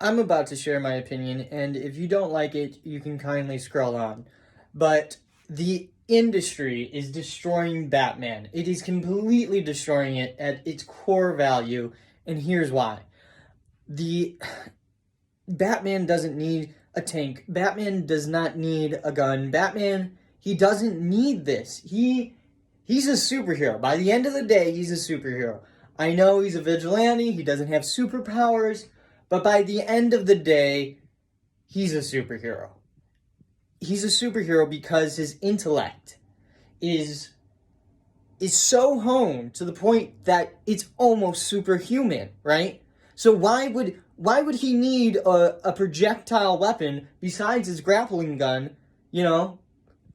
I'm about to share my opinion, and if you don't like it, you can kindly scroll on. But the industry is destroying Batman. It is completely destroying it at its core value, and here's why. The Batman doesn't need a tank. Batman does not need a gun. Batman, he doesn't need this. He's a superhero. By the end of the day, he's a superhero. I know he's a vigilante, he doesn't have superpowers, but by the end of the day, he's a superhero. He's a superhero because his intellect is so honed to the point that it's almost superhuman, right? So why would he need a projectile weapon besides his grappling gun,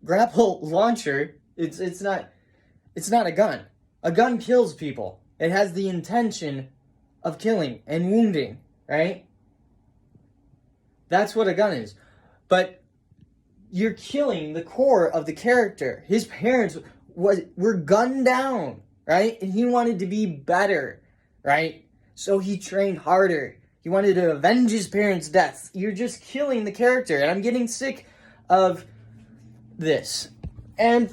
grapple launcher? It's not a gun. A gun kills people. It has the intention of killing and wounding, right? That's what a gun is. But you're killing the core of the character. His parents were gunned down, right? And he wanted to be better, right? So he trained harder. He wanted to avenge his parents' deaths. You're just killing the character, and I'm getting sick of this. And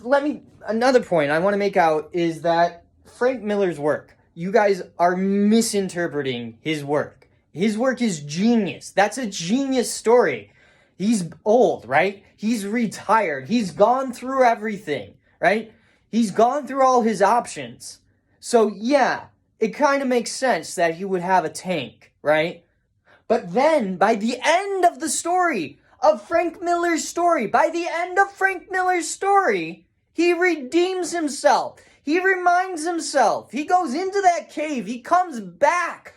another point I want to make out is that Frank Miller's work, you guys are misinterpreting his work. His work is genius. That's a genius story. He's old, right? He's retired. He's gone through everything, right? He's gone through all his options. So yeah, it kind of makes sense that he would have a tank, right? But then, by the end of the story, of Frank Miller's story, he redeems himself. He reminds himself. He goes into that cave. He comes back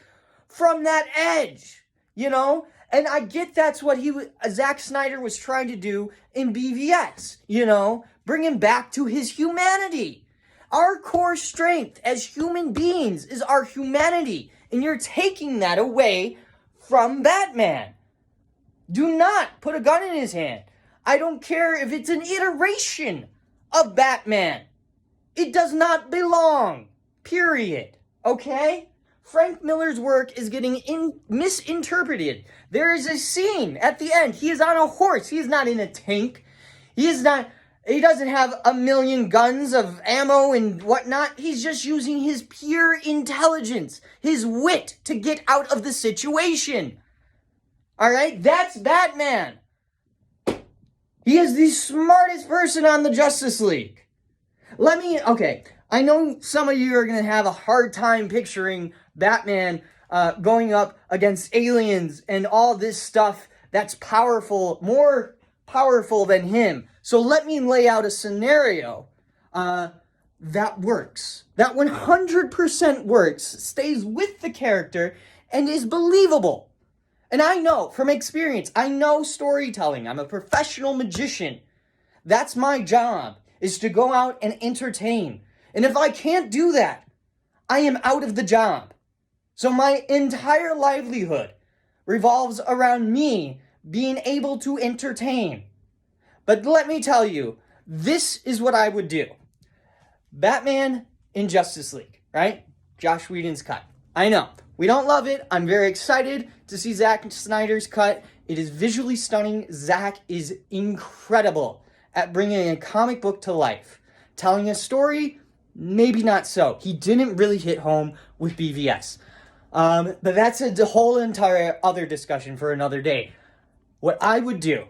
from that edge, And I get that's what Zack Snyder was trying to do in BVS, bring him back to his humanity. Our core strength as human beings is our humanity, and you're taking that away from Batman. Do not put a gun in his hand. I don't care if it's an iteration of Batman. It does not belong. Period. Okay? Frank Miller's work is getting misinterpreted. There is a scene at the end. He is on a horse. He is not in a tank. He doesn't have a million guns of ammo and whatnot. He's just using his pure intelligence, his wit to get out of the situation. All right? That's Batman. He is the smartest person on the Justice League. I know some of you are going to have a hard time picturing Batman going up against aliens and all this stuff that's powerful, more powerful than him. So let me lay out a scenario that works. That 100% works, stays with the character, and is believable. And I know from experience, I know storytelling. I'm a professional magician. That's my job, is to go out and entertain. And if I can't do that, I am out of the job. So my entire livelihood revolves around me being able to entertain. But let me tell you, this is what I would do. Batman in Justice League, right? Joss Whedon's cut. I know, we don't love it. I'm very excited to see Zack Snyder's cut. It is visually stunning. Zack is incredible at bringing a comic book to life. Telling a story, maybe not so. He didn't really hit home with BVS. But that's a whole entire other discussion for another day. What I would do,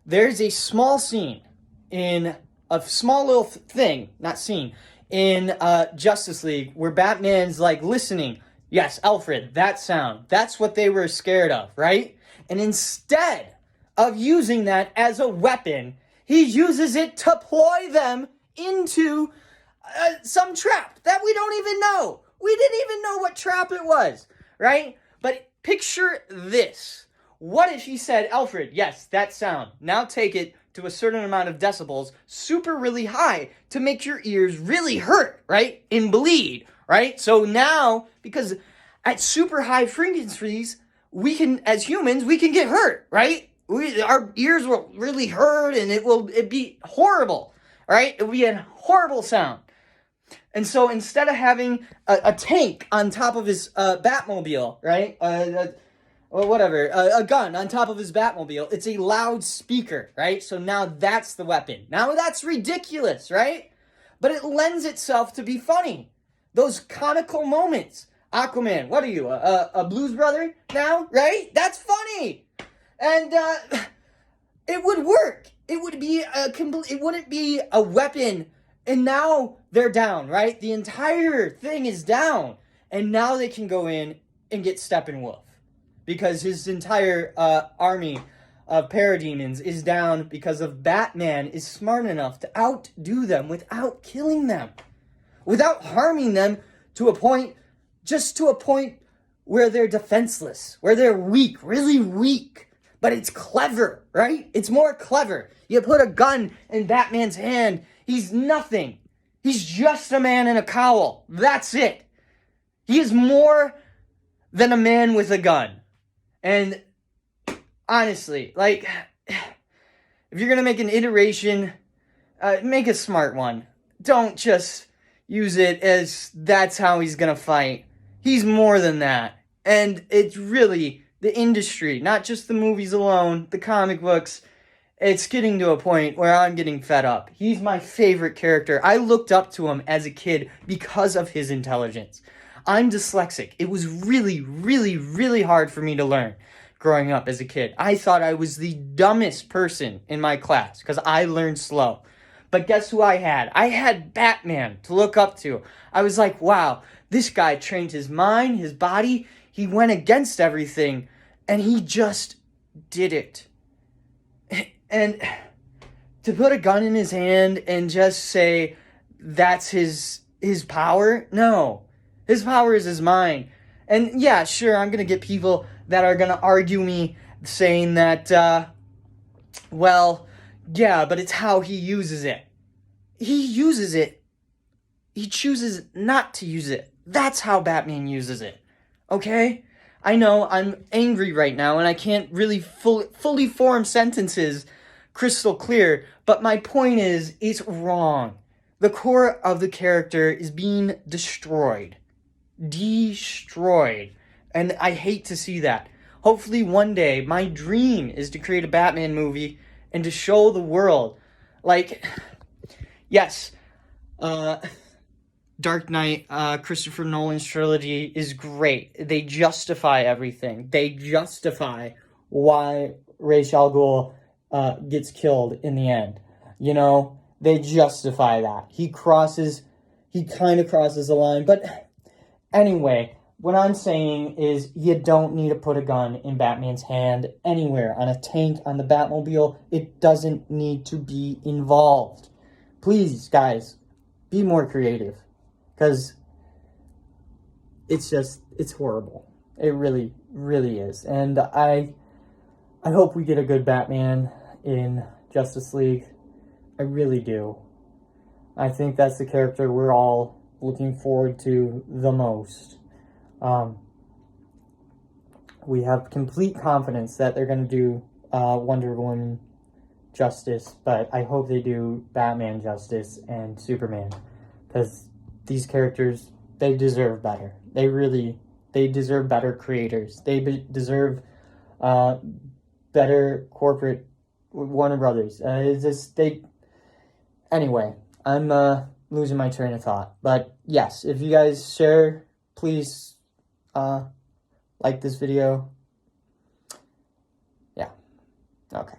there's a small scene in a small little thing, not scene, in Justice League where Batman's like listening. Yes, Alfred, that sound. That's what they were scared of, right? And instead of using that as a weapon, he uses it to ploy them into some trap that we don't even know. We didn't even know what trap it was, right? But picture this. What if he said, Alfred, yes, that sound. Now take it to a certain amount of decibels, super really high, to make your ears really hurt, right? And bleed, right? So now, because at super high frequencies, we can, as humans, we can get hurt, right? Our ears will really hurt, and it'd be horrible, right? It would be a horrible sound. And so instead of having a tank on top of his Batmobile, right? or whatever, a gun on top of his Batmobile. It's a loudspeaker, right? So now that's the weapon. Now that's ridiculous, right? But it lends itself to be funny. Those comical moments. Aquaman, what are you, a Blues Brother now, right? That's funny. And it would work. It would be it wouldn't be a weapon. And now they're down, right? The entire thing is down. And now they can go in and get Steppenwolf. Because his entire army of parademons is down because of Batman is smart enough to outdo them without killing them. Without harming them to a point where they're defenseless, where they're weak, really weak. But it's clever, right? It's more clever. You put a gun in Batman's hand, he's nothing. He's just a man in a cowl. That's it. He is more than a man with a gun. And honestly, like, if you're going to make an iteration, make a smart one. Don't just use it as that's how he's going to fight. He's more than that. And it's really the industry, not just the movies alone, the comic books. It's getting to a point where I'm getting fed up. He's my favorite character. I looked up to him as a kid because of his intelligence. I'm dyslexic. It was really, really, really hard for me to learn growing up as a kid. I thought I was the dumbest person in my class because I learned slow. But guess who I had? I had Batman to look up to. I was like, wow, this guy trained his mind, his body. He went against everything, and he just did it. And to put a gun in his hand and just say that's his power? No. His power is his mind. And yeah, sure, I'm going to get people that are going to argue me saying that, well, yeah, but it's how he uses it. He uses it. He chooses not to use it. That's how Batman uses it. Okay? I know I'm angry right now and I can't really fully form sentences crystal clear, but my point is, it's wrong. The core of the character is being destroyed. Destroyed. And I hate to see that. Hopefully one day, my dream is to create a Batman movie and to show the world, like, yes, Dark Knight, Christopher Nolan's trilogy is great. They justify everything. They justify why Ra's al Ghul gets killed in the end. You know, they justify that. He kind of crosses the line. But anyway, what I'm saying is you don't need to put a gun in Batman's hand anywhere. On a tank, on the Batmobile, it doesn't need to be involved. Please, guys, be more creative. Because it's horrible. It really, really is. And I hope we get a good Batman in Justice League. I really do. I think that's the character we're all looking forward to the most. We have complete confidence that they're going to do Wonder Woman justice, but I hope they do Batman justice and Superman. Because these characters, they deserve better. They deserve better creators. They deserve better corporate Warner Brothers. Anyway, I'm losing my train of thought. But yes, if you guys share, please like this video. Yeah. Okay.